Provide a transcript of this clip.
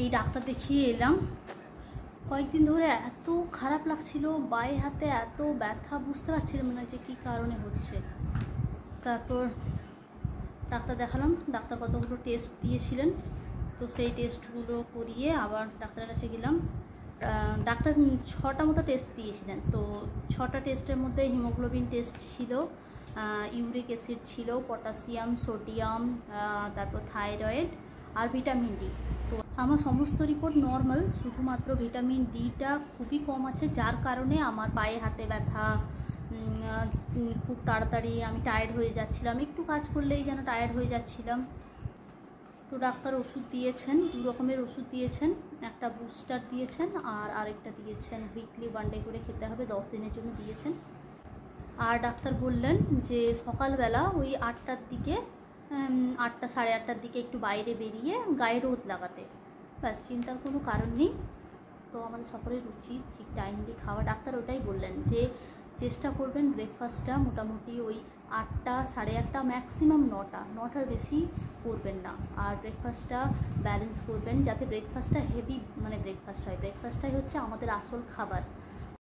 এই ডাক্তার দেখিয়ে এলাম। কয়েকদিন ধরে এত খারাপ লাগছিল, বায়ে হাতে এত ব্যথা, বুঝতে পারছিলাম না যে কী কারণে হচ্ছে। তারপর ডাক্তার দেখালাম, ডাক্তার কতগুলো টেস্ট দিয়েছিলেন, তো সেই টেস্টগুলো করিয়ে আবার ডাক্তারের কাছে গেলাম। ডাক্তার 6টা মতো টেস্ট দিয়েছিলেন, তো 6টা টেস্টের মধ্যে হিমোগ্লোবিন টেস্ট ছিল, ইউরিক অ্যাসিড ছিল, পটাশিয়াম, সোডিয়াম, তারপর থাইরয়েড আর ভিটামিন ডি। তো আমার সমস্ত রিপোর্ট নর্মাল, শুধুমাত্র ভিটামিন ডিটা খুবই কম আছে, যার কারণে আমার পায়ে হাতে ব্যথা, খুব তাড়াতাড়ি আমি টায়ার্ড হয়ে যাচ্ছিলাম, একটু কাজ করলেই যেন টায়ার্ড হয়ে যাচ্ছিলাম। তো ডাক্তার ওষুধ দিয়েছেন, 2 রকমের ওষুধ দিয়েছেন, একটা বুস্টার দিয়েছেন আর আরেকটা দিয়েছেন উইকলি 1 ডে করে খেতে হবে, 10 দিনের জন্য দিয়েছেন। আর ডাক্তার বললেন যে সকালবেলা ওই 8টার দিকে, 8টা সাড়ে 8টার দিকে একটু বাইরে বেরিয়ে গায়ে রোদ লাগাতে, ব্যাস, চিন্তার কোনো কারণ নেই। তো আমাদের সকলের উচিত ঠিক টাইমলি খাওয়া। ডাক্তার ওটাই বললেন যে চেষ্টা করবেন ব্রেকফাস্টটা মোটামুটি ওই 8টা সাড়ে 8টা, ম্যাক্সিমাম 9টার বেশি করবেন না, আর ব্রেকফাস্টটা ব্যালেন্স করবেন যাতে ব্রেকফাস্টটা হেভি ব্রেকফাস্ট হয়। ব্রেকফাস্টটাই হচ্ছে আমাদের আসল খাবার।